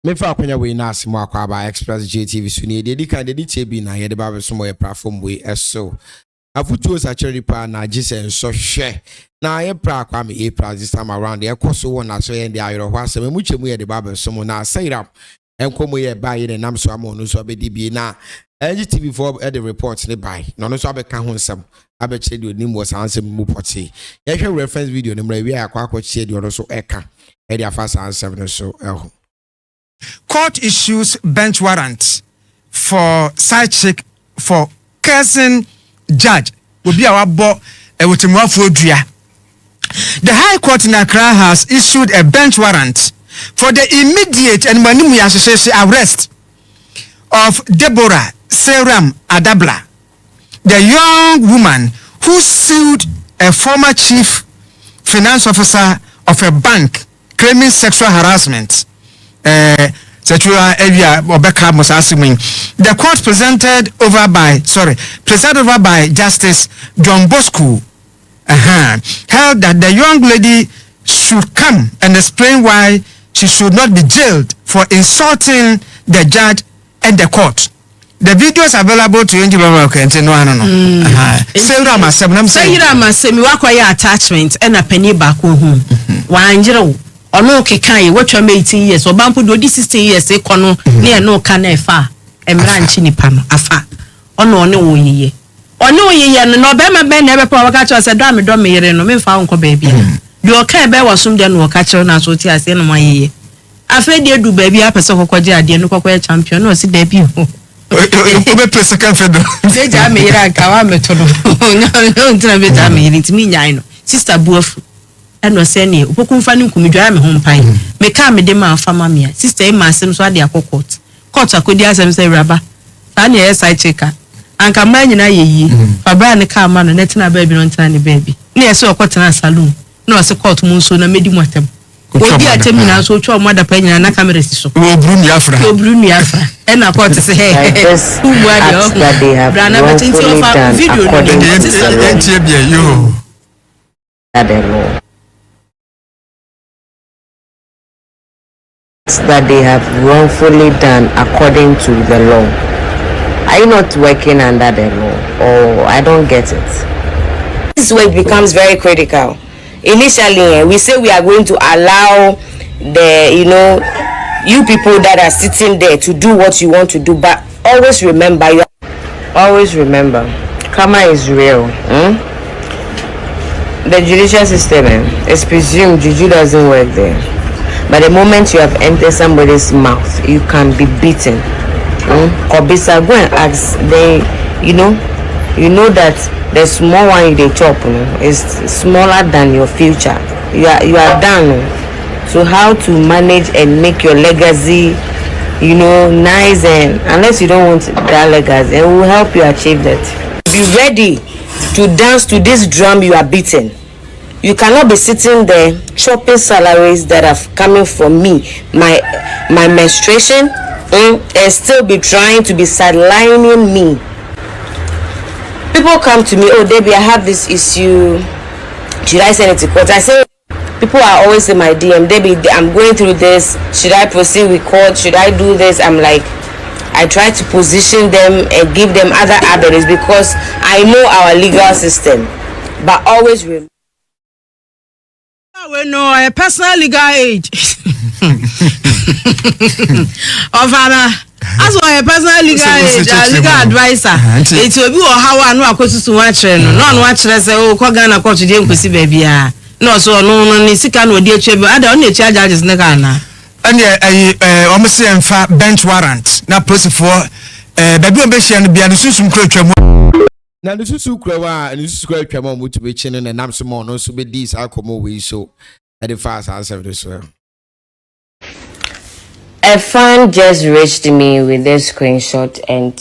Me fa kwanya we na asimo akwaba Express JTV so ne de kan de TB na ye de ba so mo ye platform we eso afutuo sacheri pa na gisen so hwe na ye pra Kwame a pra this time around ye koso won na so ye de ayro ho asem mu chemu ye de ba so mo na sairam enkomo ye ba ye de nam so am no so abedi bi na HTV4 e de report ne bai no no so abeka ho nsem abechire de onim wo sansem mu poti ye hwe reference video ne mra wi akwa akwa de no so eka e de afa sansem no so eho. Court issues bench warrant for side check for cursing judge. Will be our bo The High Court in Accra has issued a bench warrant for the immediate and Manumi Association arrest of Deborah Seram Adabla, the young woman who sued a former chief finance officer of a bank claiming sexual harassment. Sexual area the court presided over by Justice John Bosco held that the young lady should come and explain why she should not be jailed for insulting the judge and the court. The video is available to you. Attachment and a penny back home. Ono kekan what you 18 years or bampu do 60 years ekono near no can efa emranchi nipa no afa ono ye no be ma be na be pa waka cho se do me yere no me fa nko ba bia de o kan be wasum de no waka cho na so ti ase no ma ye afa de du ba bia pese kokoje ade no kokoye champion no si da bi o be pese kan fe do se ja me yere aka wa me to no ntina be ja me yere ntimi nyai no sister buafu and was saying, Upokun Fanning Kumidra, me home pine. Me come de ma fama mia. Sister, my sims were the court. Court a could as say rubber. Fanny, yes, I checker. And come man, ye, for buying a car man and letting a baby on tiny baby. Near so cotton a saloon. No, as a court moon soon and made him what them. Will be a terminal so to mother penny and a camera so. Oh, Bruni Afra. And I caught to say, hey, who were that they have video. That they have wrongfully done according to the law. Are you not working under the law? Or I don't get it. This is where it becomes very critical. Initially, we say we are going to allow you people that are sitting there to do what you want to do, but always remember, karma is real. The judicial system is presumed juju doesn't work there. But the moment you have entered somebody's mouth, you can be beaten. Kobisa, go and ask. You know that the small one you chop is smaller than your future. You are done. So how to manage and make your legacy, nice, and unless you don't want that legacy, and will help you achieve that. Be ready to dance to this drum you are beating. You cannot be sitting there chopping salaries that are coming from me, my menstruation, and still be trying to be sidelining me. People come to me, oh Debbie, I have this issue. Should I send it to court? I say, people are always in my DM, Debbie, I'm going through this. Should I proceed with court? Should I do this? I'm like, I try to position them and give them other avenues because I know our legal system. But always remember. We know a personal legal age. Of Anna, as well a personal legal age, a legal advisor. It will be how I know I could to watch no watch as oh Kogana court to the see baby. No, so no, Nisikan or dear Chebe. I don't need charges Nagana. And I almost say bench warrant. Now, person for baby ambition be a susum creature. Now the susu krawa and the square came with be chinning and Namsumon also be these alcohol we so at the fast answer this well. A fan just reached me with this screenshot, and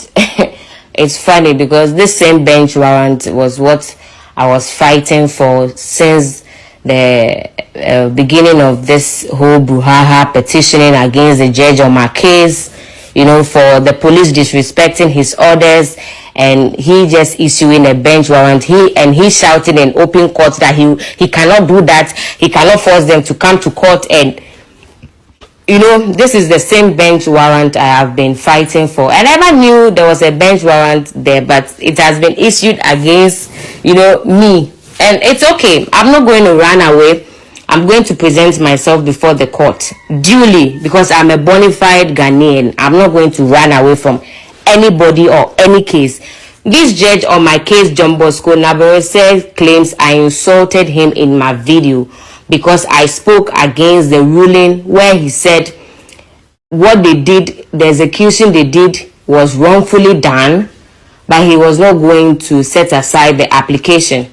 it's funny because this same bench warrant was what I was fighting for since the beginning of this whole brouhaha petitioning against the judge on my case, for the police disrespecting his orders. And he just issuing a bench warrant. He shouting in open court that he cannot do that. He cannot force them to come to court and you know, this is the same bench warrant I have been fighting for. I never knew there was a bench warrant there, but it has been issued against, you know, me. And it's okay. I'm not going to run away. I'm going to present myself before the court duly because I'm a bona fide Ghanaian. I'm not going to run away from anybody or any case. This judge on my case, John Bosco Nabarese, claims I insulted him in my video because I spoke against the ruling where he said what they did, the execution they did was wrongfully done, but he was not going to set aside the application.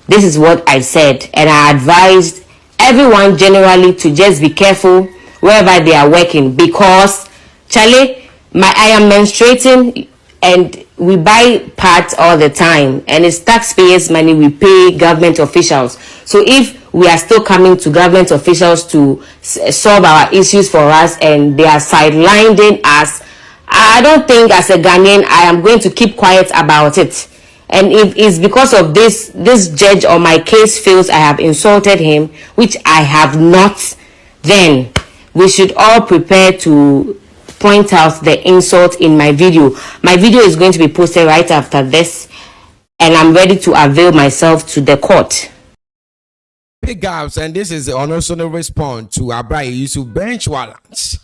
This is what I said, and I advised everyone generally to just be careful wherever they are working because, Charlie, I am menstruating and we buy parts all the time and it's taxpayers' money we pay government officials. So if we are still coming to government officials to solve our issues for us and they are sidelined us, I don't think as a Ghanaian I am going to keep quiet about it. And if it's because of this judge on my case feels I have insulted him, which I have not, then we should all prepare to point out the insult in my video. My video is going to be posted right after this, and I'm ready to avail myself to the court. Big ups, and this is also the response to Abraham Yusuf bench warrants.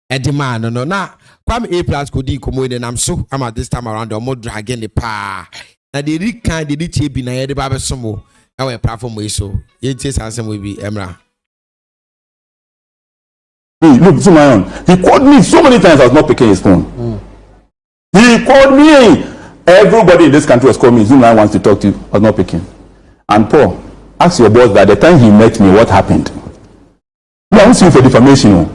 And demand no now. Kwame A+ could be commode, and I'm at this time around the more dragging the pa. Now the real kind the detail be na the Bible sumo. Our platform way so. It is handsome will be Emra. Look, to my own. He called me so many times I was not picking his phone. He called me. Everybody in this country was calling me. Zuma wants to talk to you. I was not picking. And Paul, ask your boss that the time he met me, what happened? No, I want to see for defamation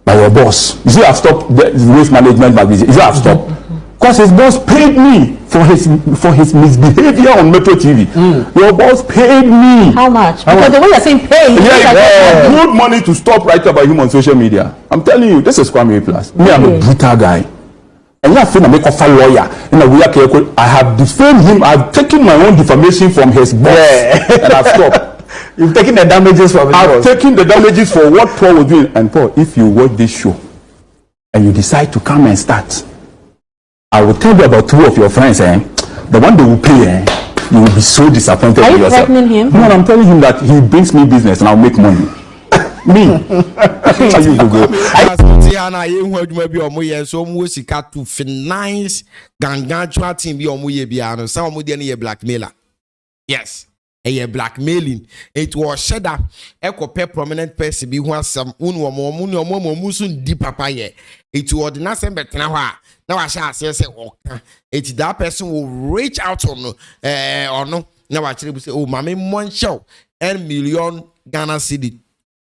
by your boss. You see, I've stopped the waste management magazine. You see, I've stopped. Because his boss paid me for his misbehavior on Metro TV. Your boss paid me. How much? Because the way you're saying pay, good money to stop writing about him on social media. I'm telling you, this is Kwame A+. Me, I'm a brutal guy. And I feel I make a lawyer. I have defamed him. I've taken my own defamation from his boss. And I've stopped. You've taken the damages from his I've boss. taken the damages for what Paul was doing. And Paul, if you watch this show and you decide to come and start, I will tell you about two of your friends, the one they will pay, you will be so disappointed in yourself. Are you threatening him? No, I'm telling him that he brings me business and I'll make money. Me. I used to go. Tiana, you heard maybe or more so musica to finance Gangan team be or more biano, some would any blackmailer. Yes. A blackmailing. It was said that echo pay prominent person be one some unwo musun deep papa. It was not same better now. Now I shall say, okay, it's that person will reach out on or no. Now I say, oh, mammy, one show, and million Ghana cedi,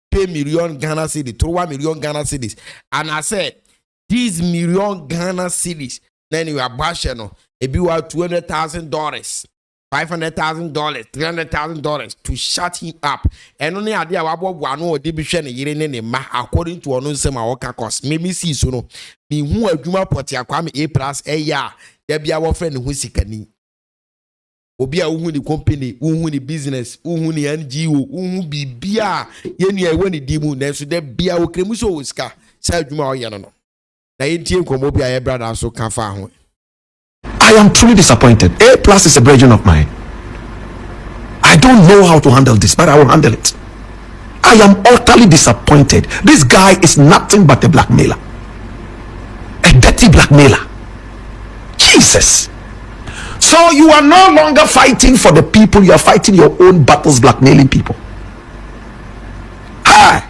pay million Ghana cedi, 3 million Ghana cedis. And I said, these million Ghana cedis, then you are bashing, if you are $200,000, $500,000, $300,000 to shut him up. And only idea about one or division according to one sema waka cost. Maybe see so no. Me who a juma poti Kwame A+ ya. There be our friend who sikani. Obi a who the company, who the business, who the NGO, who be bia. Yeni when the demo. Then so there be our kremuso wiska. Say juma o yano no. Na yenti komo bi a brother so kan fa ho. I am truly disappointed. A+ is a brethren of mine. I don't know how to handle this, but I will handle it. I am utterly disappointed. This guy is nothing but a blackmailer. A dirty blackmailer. Jesus. So you are no longer fighting for the people, you are fighting your own battles, blackmailing people. Hi.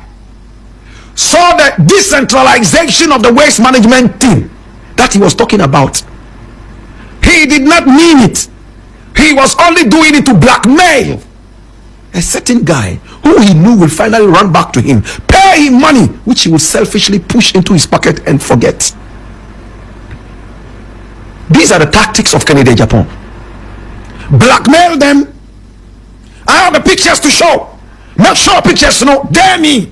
So the decentralization of the waste management team that he was talking about, he did not mean it. He was only doing it to blackmail a certain guy who he knew will finally run back to him, pay him money, which he would selfishly push into his pocket and forget. These are the tactics of Kennedy Japan. Blackmail them. I have the pictures to show. Make sure pictures, no, dare me.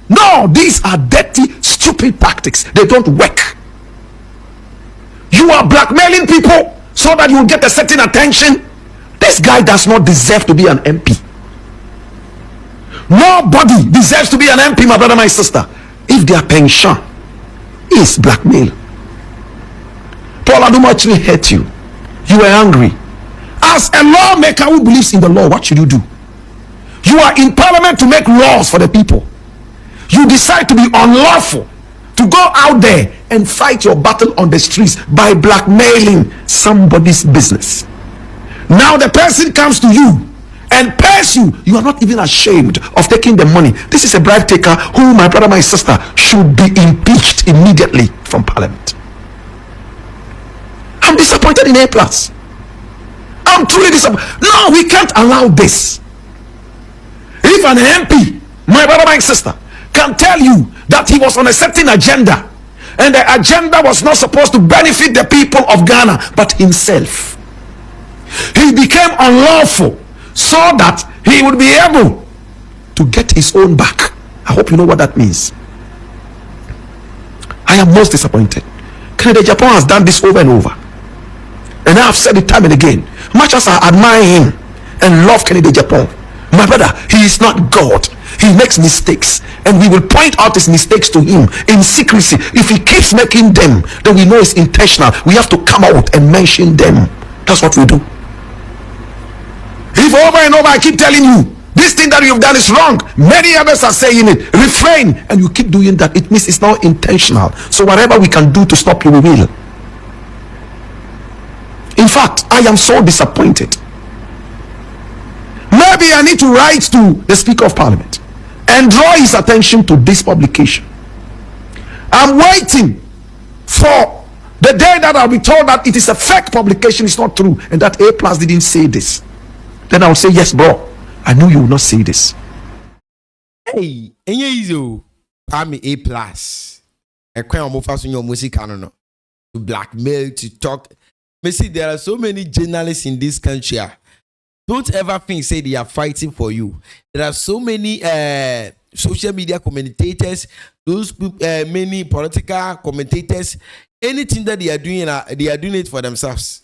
No, these are dirty, stupid tactics. They don't work. You are blackmailing people so that you will get a certain attention. This guy does not deserve to be an MP. Nobody deserves to be an MP, my brother, my sister. if their pension is blackmail. Paul Aduma actually hurt you. You were angry. As a lawmaker who believes in the law, what should you do? You are in parliament to make laws for the people. You decide to be unlawful, to go out there and fight your battle on the streets by blackmailing somebody's business. Now the person comes to you and pays you. You are not even ashamed of taking the money. This is a bribe taker who, my brother, my sister, should be impeached immediately from parliament. I'm disappointed in A+. I'm truly disappointed. No, we can't allow this. If an MP, my brother, my sister, can tell you that he was on a certain agenda and the agenda was not supposed to benefit the people of Ghana but himself, he became unlawful so that he would be able to get his own back. I hope you know what that means. I am most disappointed. Canada Japan has done this over and over, and I have said it time and again. Much as I admire him and love Canada Japan, my brother, he is not God. He makes mistakes, and we will point out his mistakes to him in secrecy. If he keeps making them, then we know it's intentional. We have to come out and mention them. That's what we do. If over and over I keep telling you this thing that you've done is wrong, many others are saying it, refrain, and you keep doing that, it means it's not intentional. So whatever we can do to stop you, we will. In fact, I am so disappointed. Maybe I need to write to the Speaker of Parliament and draw his attention to this publication. I'm waiting for the day that I'll be told that it is a fake publication, it's not true, and that A+ didn't say this. Then I'll say, yes, bro, I knew you would not say this. Hey, easy. I'm A+. I can't move fast on your music to blackmail, to talk. Me see, there are so many journalists in this country. Don't ever think say they are fighting for you. There are so many social media commentators, those many political commentators. Anything that they are doing it for themselves.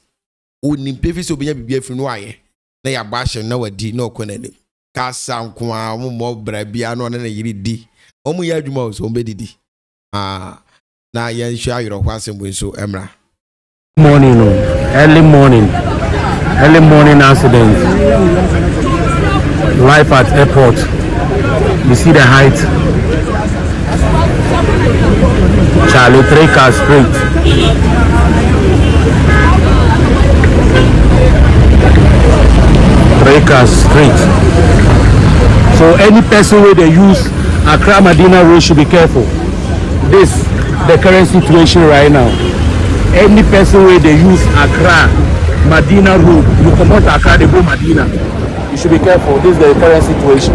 Only pay so be from why. Na ya bash na wadi no konene. Kasa nko mo brabia no na yiri di. Omu ya adwuma so mbedidi. Na yan hwa yoro kwasem so emra. Morning, early morning accident. Life at airport. You see the height. Charlie 3 cars straight. Straight. So any person where they use Accra Medina Road should be careful. This the current situation right now. Any person where they use Accra Medina Road, you come out Accra, they go Medina. You should be careful. This is the current situation.